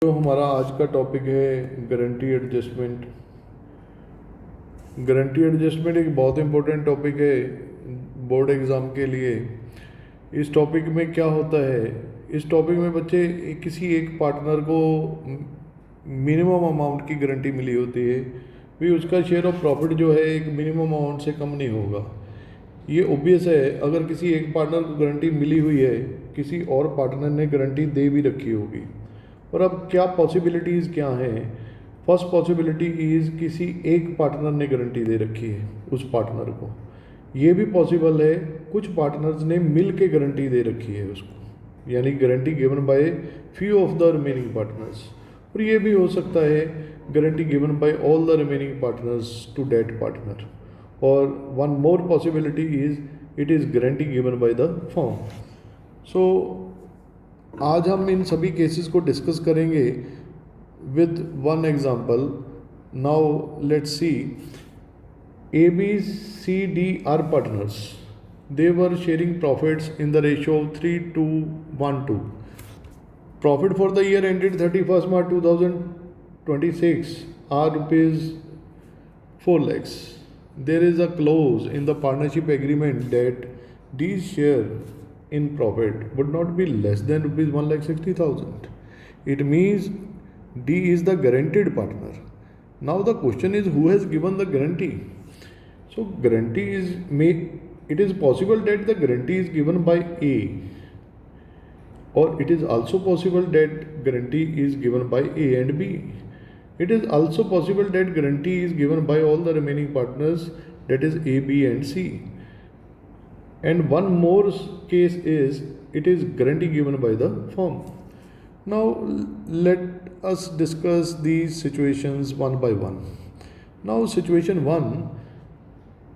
जो हमारा आज का टॉपिक है गारंटी एडजस्टमेंट। गारंटी एडजस्टमेंट एक बहुत इंपॉर्टेंट टॉपिक है बोर्ड एग्ज़ाम के लिए। इस टॉपिक में क्या होता है, इस टॉपिक में बच्चे किसी एक पार्टनर को मिनिमम अमाउंट की गारंटी मिली होती है, भी उसका शेयर ऑफ प्रॉफिट जो है एक मिनिमम अमाउंट से कम नहीं होगा। ये ओबियस है, अगर किसी एक पार्टनर को गारंटी मिली हुई है, किसी और पार्टनर ने गारंटी दे भी रखी होगी। और अब क्या पॉसिबिलिटीज़ क्या हैं। फर्स्ट पॉसिबिलिटी इज़ किसी एक पार्टनर ने गारंटी दे रखी है उस पार्टनर को। ये भी पॉसिबल है कुछ पार्टनर्स ने मिल के गारंटी दे रखी है उसको, यानी guarantee given by few of the remaining partners. और ये भी हो सकता है guarantee given by all the remaining partners to that partner. और one more possibility is it is guarantee given by the firm. So आज हम इन सभी केसेस को डिस्कस करेंगे with one example. Now let's see, A B C D are partners, they were sharing profits in the ratio of 3:1:2। Profit for the year ended 31st March 2026 are ₹4 lakhs. There is a clause in the partnership agreement that these share in profit would not be less than ₹1,60,000. It means D is the guaranteed partner. Now the question is, who has given the guarantee? So guarantee is it is possible that the guarantee is given by A, or it is also possible that guarantee is given by A and B. It is also possible that guarantee is given by all the remaining partners, that is A, B and C. And one more case is it is guarantee given by the firm. Now let us discuss these situations one by one. Now situation 1,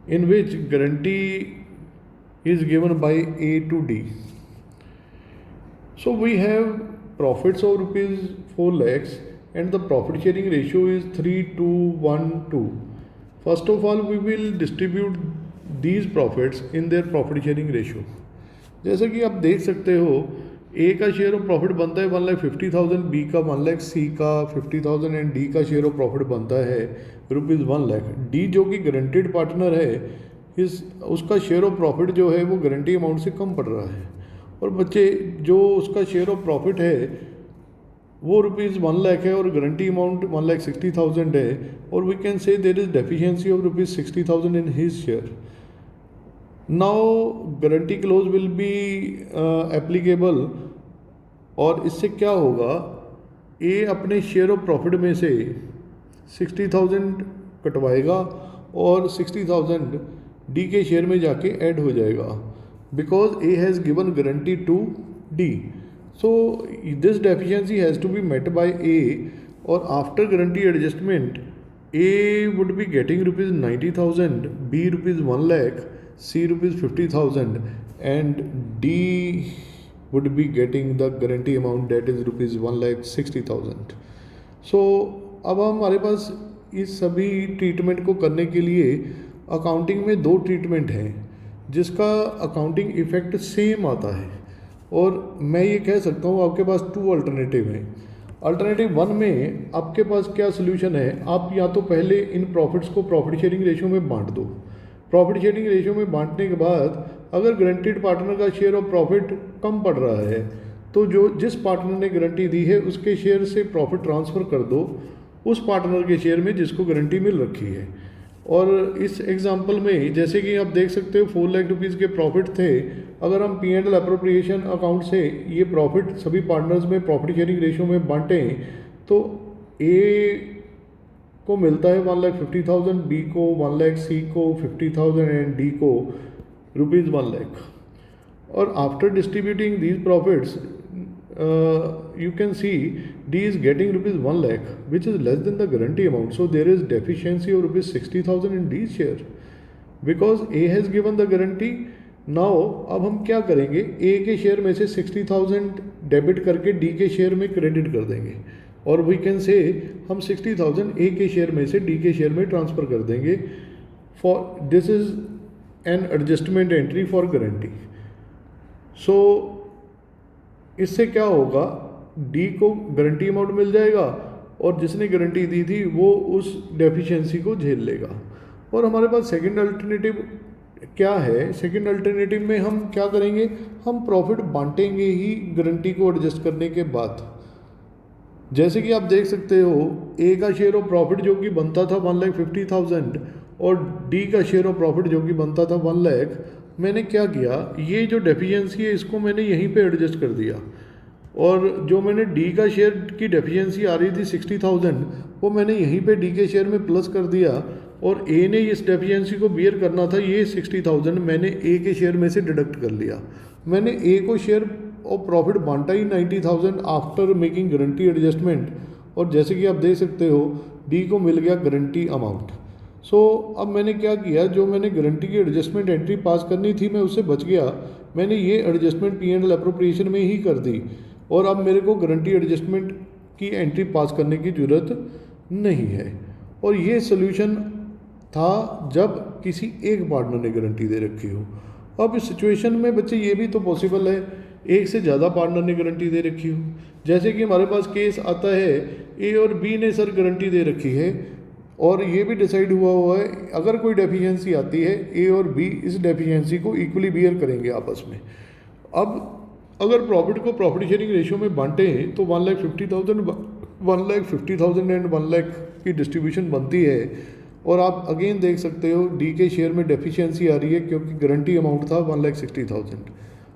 in which guarantee is given by A to D. So we have profits of ₹4 lakhs and the profit sharing ratio is 3:1:2. First of all, we will distribute these profits in their profit sharing ratio. जैसा कि आप देख सकते हो, ए का share of profit बनता है 1,50,000, B का 1 लाख, सी का 50,000 एंड डी का शेयर ऑफ प्रॉफिट बनता है ₹1 लाख। डी जो कि गारंटेड पार्टनर है, उसका शेयर ऑफ प्रॉफिट जो है वो गारंटी अमाउंट से कम पड़ रहा है। और बच्चे जो उसका शेयर ऑफ प्रॉफिट है वो ₹1 लाख है और गारंटी अमाउंट 1,60,000 है, और we can say there is deficiency of ₹60,000 in his share. Now guarantee clause will be applicable, और इससे क्या होगा, ए अपने शेयर ऑफ प्रॉफिट में से 60,000 कटवाएगा और 60,000 डी के शेयर में जाके ऐड हो जाएगा, because A has given guarantee to D. So this deficiency has to be met by A, or after guarantee adjustment A would be getting ₹90,000, B ₹1 lakh, C ₹50,000 and D would be getting the guarantee amount that is ₹1,60,000. So अब हमारे पास इस सभी treatment को करने के लिए accounting में 2 treatment हैं जिसका अकाउंटिंग इफेक्ट सेम आता है। और मैं ये कह सकता हूँ आपके पास 2 अल्टरनेटिव हैं। अल्टरनेटिव 1 में आपके पास क्या सोल्यूशन है, आप या तो पहले इन प्रॉफिट्स को प्रॉफिट शेयरिंग रेशियो में बांट दो। प्रॉफिट शेयरिंग रेशियो में बांटने के बाद अगर गारंटीड पार्टनर का शेयर ऑफ प्रॉफिट कम पड़ रहा है तो जो जिस पार्टनर ने गारंटी दी है उसके शेयर से प्रॉफिट ट्रांसफ़र कर दो उस पार्टनर के शेयर में जिसको गारंटी मिल रखी है। और इस एग्जांपल में जैसे कि आप देख सकते हो ₹4 लाख के प्रॉफिट थे, अगर हम P&L अप्रोप्रिएशन अकाउंट से ये प्रॉफिट सभी पार्टनर्स में प्रॉफिट शेयरिंग रेशियो में बांटें तो ए को मिलता है 1,50,000, बी को 1 लाख, सी को 50,000 एंड डी को ₹1 लाख। और after distributing these profits you can see D is getting ₹1 lakh, which is less than the guarantee amount. So there is deficiency of ₹60,000 in D's share because A has given the guarantee. Now अब हम क्या करेंगे, A के share में से 60,000 debit करके D के share में क्रेडिट कर देंगे, और वी कैन से हम 60,000 A के शेयर में से D के शेयर में ट्रांसफ़र कर देंगे। For this is an adjustment entry for guarantee. So इससे क्या होगा, डी को गारंटी अमाउंट मिल जाएगा और जिसने गारंटी दी थी वो उस डेफिशिएंसी को झेल लेगा। और हमारे पास सेकंड अल्टरनेटिव क्या है? सेकंड अल्टरनेटिव में हम क्या करेंगे, हम प्रॉफिट बांटेंगे ही गारंटी को एडजस्ट करने के बाद। जैसे कि आप देख सकते हो, ए का शेयर ऑफ प्रॉफिट जो कि बनता था 1,50,000 और डी का शेयर ऑफ प्रॉफिट जो कि बनता था 1 लाख। मैंने क्या किया, ये जो डेफिशिएंसी है इसको मैंने यहीं पे एडजस्ट कर दिया और जो मैंने डी का शेयर की डेफिशिएंसी आ रही थी 60,000 वो मैंने यहीं पे डी के शेयर में प्लस कर दिया और ए ने इस डेफिशिएंसी को बियर करना था, ये 60,000 मैंने ए के शेयर में से डिडक्ट कर लिया। मैंने ए को शेयर और प्रॉफिट बांटा ही 90,000 आफ्टर मेकिंग गारंटी एडजस्टमेंट और जैसे कि आप देख सकते हो डी को मिल गया गारंटी अमाउंट। सो अब मैंने क्या किया, जो मैंने गारंटी की एडजस्टमेंट एंट्री पास करनी थी मैं उससे बच गया, मैंने ये एडजस्टमेंट P&L एप्रोप्रिएशन में ही कर दी और अब मेरे को गारंटी एडजस्टमेंट की एंट्री पास करने की ज़रूरत नहीं है। और ये सोल्यूशन था जब किसी एक पार्टनर ने गारंटी दे रखी हो। अब इस सिचुएशन में बच्चे ये भी तो पॉसिबल है एक से ज़्यादा पार्टनर ने गारंटी दे रखी हो। जैसे कि हमारे पास केस आता है ए और बी ने सर गारंटी दे रखी है और ये भी डिसाइड हुआ है अगर कोई डेफिशिएंसी आती है ए और बी इस डेफिशिएंसी को इक्वली बियर करेंगे आपस में। अब अगर प्रॉफिट को प्रॉफिट शेयरिंग रेशियो में बांटें तो 1,50,000 एंड 1 लाख की डिस्ट्रीब्यूशन बनती है और आप अगेन देख सकते हो डी के शेयर में डेफिशिएंसी आ रही है क्योंकि गारंटी अमाउंट था 1,60,000।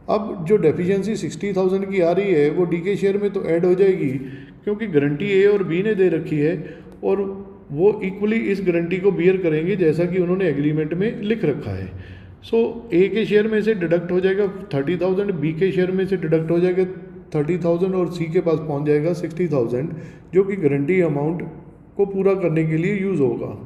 अब जो डेफिशिएंसी 60,000 की आ रही है वो डी के शेयर में तो ऐड हो जाएगी क्योंकि गारंटी ए और बी ने दे रखी है और वो इक्वली इस गारंटी को बियर करेंगे जैसा कि उन्होंने एग्रीमेंट में लिख रखा है। सो ए के शेयर में से डिडक्ट हो जाएगा 30,000, बी के शेयर में से डिडक्ट हो जाएगा 30,000 और सी के पास पहुंच जाएगा 60,000 जो कि गारंटी अमाउंट को पूरा करने के लिए यूज़ होगा।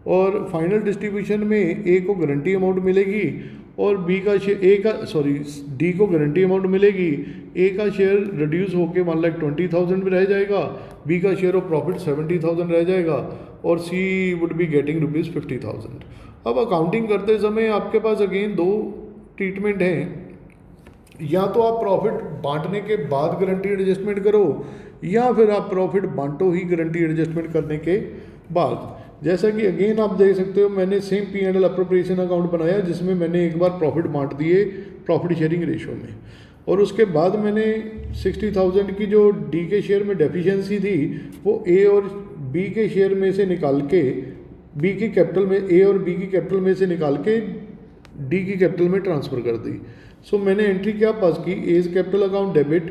और फाइनल डिस्ट्रीब्यूशन में ए को गारंटी अमाउंट मिलेगी और बी का शेयर डी को गारंटी अमाउंट मिलेगी, ए का शेयर रिड्यूस होकर 1,20,000 में रह जाएगा, बी का शेयर ऑफ प्रॉफिट 70,000 रह जाएगा और सी वुड बी गेटिंग ₹50,000। अब अकाउंटिंग करते समय आपके पास अगेन दो ट्रीटमेंट हैं, या तो आप प्रॉफिट बांटने के बाद गारंटी एडजस्टमेंट करो या फिर आप प्रॉफिट बांटो ही गारंटी एडजस्टमेंट करने के बाद। जैसा कि अगेन आप देख सकते हो मैंने सेम P&L एप्रोप्रिएशन अकाउंट बनाया जिसमें मैंने एक बार प्रॉफिट बांट दिए प्रॉफिट शेयरिंग रेशियो में और उसके बाद मैंने 60,000 की जो डी के शेयर में डेफिशिएंसी थी वो ए और बी के शेयर में से निकाल के बी की कैपिटल में ए और बी की कैपिटल में से निकाल के डी की कैपिटल में ट्रांसफ़र कर दी। सो मैंने एंट्री क्या पास की, as capital account debit,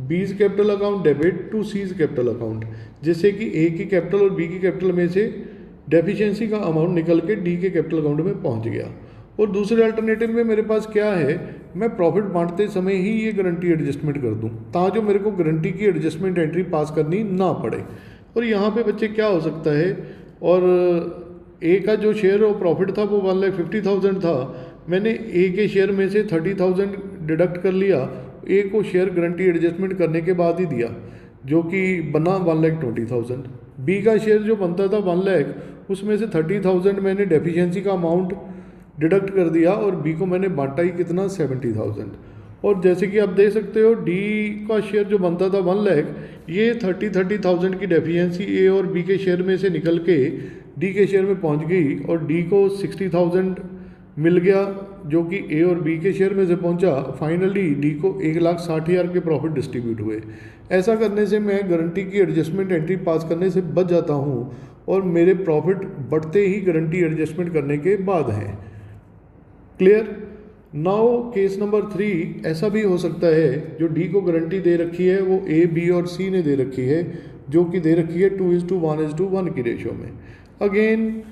B's capital account debit to C's capital account, जिससे कि ए की कैपिटल और बी की कैपिटल में से डेफिशिएंसी का अमाउंट निकल के डी के कैपिटल अकाउंट में पहुंच गया। और दूसरे अल्टरनेटिव में मेरे पास क्या है, मैं प्रॉफिट बांटते समय ही ये गारंटी एडजस्टमेंट कर दूं ताकि मेरे को गारंटी की एडजस्टमेंट एंट्री पास करनी ना पड़े। और यहाँ पे बच्चे क्या हो सकता है, और ए का जो शेयर ऑफ प्रॉफिट था वो 1,50,000 था, मैंने ए के शेयर में से 30,000 डिडक्ट कर लिया, ए को शेयर गारंटी एडजस्टमेंट करने के बाद ही दिया जो कि बना 1,20,000। बी का शेयर जो बनता था 1 लाख उसमें से 30,000 मैंने डेफिशिएंसी का अमाउंट डिडक्ट कर दिया और बी को मैंने बांटा ही कितना 70,000। और जैसे कि आप देख सकते हो डी का शेयर जो बनता था 1 लाख, ये 30,000 की डेफिशिएंसी ए और बी के शेयर में से निकल के डी के शेयर में पहुंच गई और डी को 60,000 मिल गया जो कि ए और बी के शेयर में से पहुंचा। फाइनली डी को 1,60,000 के प्रॉफिट डिस्ट्रीब्यूट हुए। ऐसा करने से मैं गारंटी की एडजस्टमेंट एंट्री पास करने से बच जाता हूं और मेरे प्रॉफिट बढ़ते ही गारंटी एडजस्टमेंट करने के बाद हैं। क्लियर? नाउ केस नंबर 3 ऐसा भी हो सकता है जो डी को गारंटी दे रखी है वो ए बी और सी ने दे रखी है जो कि दे रखी है 2:1:1 की रेशियो में। अगेन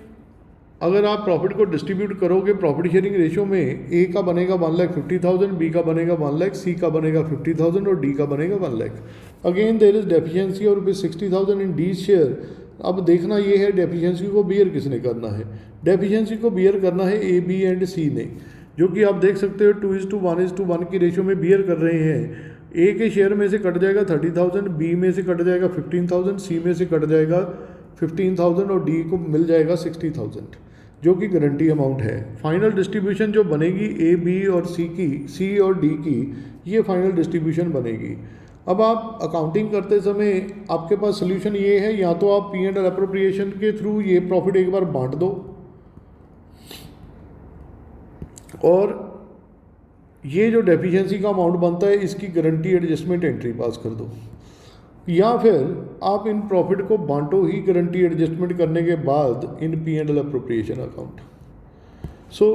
अगर आप प्रॉफिट को डिस्ट्रीब्यूट करोगे प्रॉफिट शेयरिंग रेशियो में, ए का बनेगा 1,50,000, बी का बनेगा 1 लाख, सी का बनेगा 50,000 और डी का बनेगा 1 lakh. Again there is deficiency और रुपीज 60,000 इन डी शेयर। अब देखना ये है डेफिशिएंसी को बियर किसने करना है। डेफिशिएंसी को बियर करना है ए बी एंड सी ने, जो कि आप देख सकते हो 2:1:1 की रेशियो में बियर कर रहे हैं। ए के शेयर में से कट जाएगा 30,000, बी में से कट जाएगा 15,000, सी में से कट जाएगा 15,000 और डी को मिल जाएगा 60,000 जो कि गारंटी अमाउंट है। फाइनल डिस्ट्रीब्यूशन जो बनेगी ए बी और सी की, सी और डी की, ये फाइनल डिस्ट्रीब्यूशन बनेगी। अब आप अकाउंटिंग करते समय आपके पास सोल्यूशन ये है, या तो आप पी एंड एल अप्रोप्रिएशन के थ्रू ये प्रॉफिट एक बार बांट दो और ये जो डेफिशिएंसी का अमाउंट बनता है इसकी गारंटी एडजस्टमेंट एंट्री पास कर दो, या फिर आप इन प्रॉफिट को बांटो ही गारंटी एडजस्टमेंट करने के बाद in P and L appropriation account. So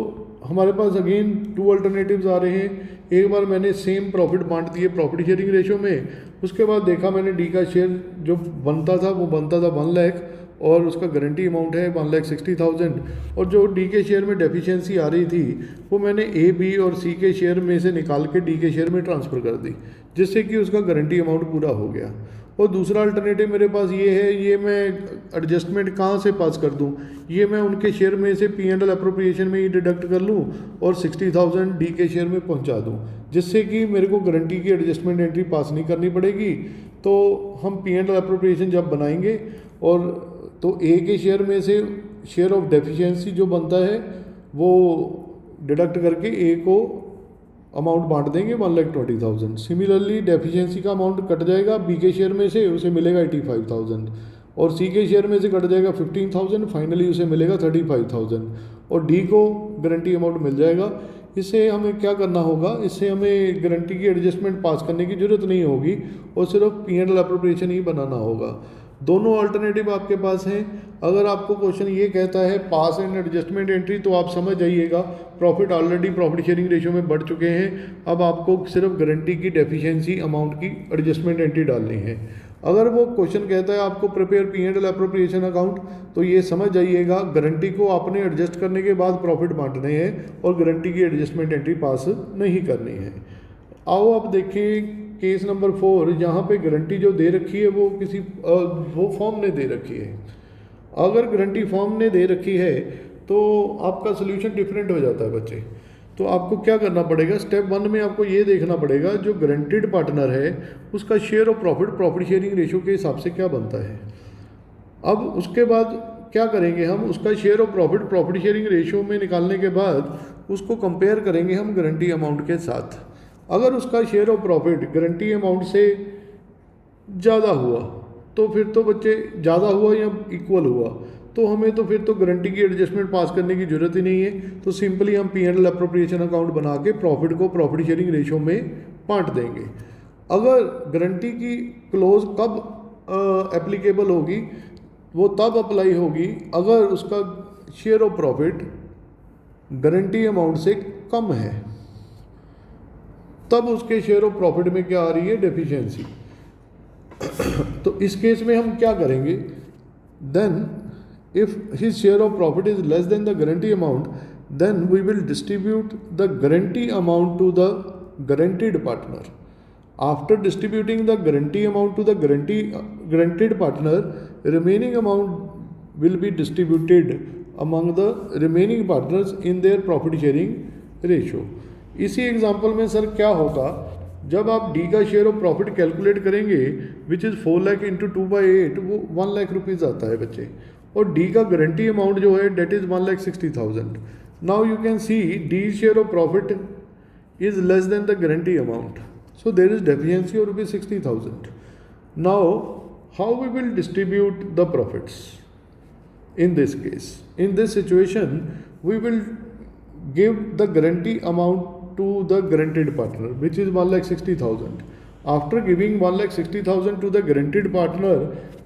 हमारे पास अगेन 2 अल्टरनेटिव्स आ रहे हैं। एक बार मैंने सेम प्रॉफिट बांट दिए प्रॉफिट शेयरिंग रेशो में, उसके बाद देखा मैंने डी का शेयर जो बनता था वो बनता था 1 लाख और उसका गारंटी अमाउंट है 1,60,000, और जो डी के शेयर में डेफिशिएंसी आ रही थी वो मैंने ए बी और सी के शेयर में से निकाल के डी के शेयर में ट्रांसफ़र कर दी, जिससे कि उसका गारंटी अमाउंट पूरा हो गया। और दूसरा अल्टरनेटिव मेरे पास ये है, ये मैं एडजस्टमेंट कहाँ से पास कर दूँ, ये मैं उनके शेयर में से पी एंड एल अप्रोप्रिएशन में ही डिडक्ट कर लूँ और 60,000 डी के शेयर में पहुँचा दूँ, जिससे कि मेरे को गारंटी की एडजस्टमेंट एंट्री पास नहीं करनी पड़ेगी। तो हम पी एंड एल अप्रोप्रिएशन जब बनाएंगे और तो ए के शेयर में से शेयर ऑफ डेफिशिएंसी जो बनता है वो डिडक्ट करके ए को अमाउंट बांट देंगे 1,20,000। सिमिलरली डेफिशिएंसी का अमाउंट कट जाएगा बी के शेयर में से, उसे मिलेगा 85,000, और सी के शेयर में से कट जाएगा 15,000, फाइनली उसे मिलेगा 35,000, और डी को गारंटी अमाउंट मिल जाएगा। इससे हमें क्या करना होगा, इससे हमें गारंटी की एडजस्टमेंट पास करने की ज़रूरत नहीं होगी और सिर्फ पी एंड एल अप्रोप्रिएशन ही बनाना होगा। दोनों अल्टरनेटिव आपके पास हैं। अगर आपको क्वेश्चन ये कहता है पास एंड एडजस्टमेंट एंट्री, तो आप समझ जाइएगा profit already profit sharing ratio में बढ़ चुके हैं, अब आपको सिर्फ गारंटी की डेफिशिएंसी अमाउंट की एडजस्टमेंट एंट्री डालनी है। अगर वो क्वेश्चन कहता है आपको prepare P and L appropriation account, तो ये समझ जाइएगा गारंटी को आपने एडजस्ट करने के बाद प्रॉफिट बांटने हैं और गारंटी की एडजस्टमेंट एंट्री पास नहीं करनी है। आओ अब देखें केस नंबर 4, जहाँ पे गारंटी जो दे रखी है वो किसी वो फॉर्म ने दे रखी है। अगर गारंटी फॉर्म ने दे रखी है तो आपका सोल्यूशन डिफरेंट हो जाता है बच्चे। तो आपको क्या करना पड़ेगा, स्टेप 1 में आपको ये देखना पड़ेगा जो गारंटीड पार्टनर है उसका share of profit sharing ratio के हिसाब से क्या बनता है। अब उसके बाद क्या करेंगे, हम उसका share of profit sharing ratio में निकालने के बाद उसको कंपेयर करेंगे हम गारंटी अमाउंट के साथ। अगर उसका share of profit guarantee amount से ज़्यादा हुआ तो फिर तो बच्चे ज़्यादा हुआ या इक्वल हुआ तो हमें तो फिर तो गारंटी की एडजस्टमेंट पास करने की ज़रूरत ही नहीं है। तो सिंपली हम P and L appropriation account बना के प्रॉफिट को प्रॉफिट शेयरिंग रेशियो में बांट देंगे। अगर गारंटी की क्लोज कब एप्लीकेबल होगी, वो तब अप्लाई होगी अगर उसका share of profit guarantee amount से कम है, तब उसके शेयर ऑफ प्रॉफिट में क्या आ रही है, डेफिशिएंसी। तो इस केस में हम क्या करेंगे, then if his share of profit is less than the guarantee amount, then we will distribute the guarantee amount to the guaranteed partner. After distributing the guarantee amount to the guaranteed partner, remaining amount will be distributed among the remaining partners in their profit sharing ratio। इसी example में sir क्या होगा, जब आप D का share of profit calculate करेंगे which is 4 lakh into 2/8, वो 1 lakh rupees आता है बच्चे, और डी का गारंटी अमाउंट जो है that is 1,60,000। Now you can see D share of profit is less than the guarantee amount, so there is deficiency of rupees 60,000. Now how we will distribute the profits in this case? In this situation we will give the guarantee amount to the guaranteed partner, which is 1,60,000. After giving 1,60,000 to the guaranteed partner,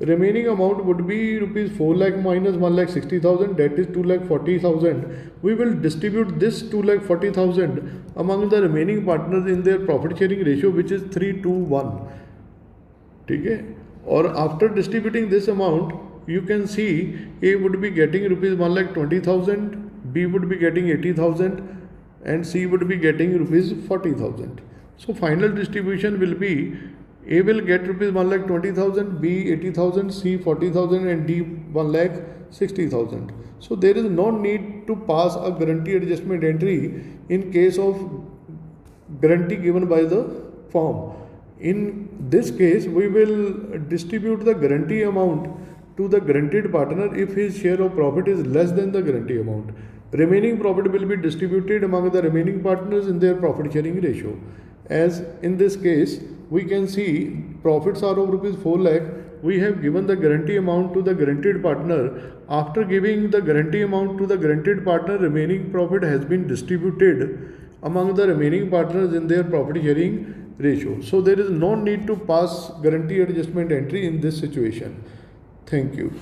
remaining amount would be rupees 4 lakh minus 1,60,000, that is 2,40,000. We will distribute this 2,40,000 among the remaining partners in their profit sharing ratio, which is 3:1. ठीक है, और after distributing this amount, you can see A would be getting rupees 1,20,000, B would be getting 80,000, and C would be getting rupees 40,000. So final distribution will be A will get rupees 1,20,000, B 80,000, C 40,000, and D 1,60,000. So there is no need to pass a guarantee adjustment entry in case of guarantee given by the firm. In this case, we will distribute the guarantee amount to the guaranteed partner if his share of profit is less than the guarantee amount. Remaining profit will be distributed among the remaining partners in their profit sharing ratio. As in this case, we can see profits are of rupees 4 lakh. We have given the guarantee amount to the guaranteed partner. After giving the guarantee amount to the guaranteed partner, remaining profit has been distributed among the remaining partners in their profit sharing ratio. So there is no need to pass guarantee adjustment entry in this situation. Thank you.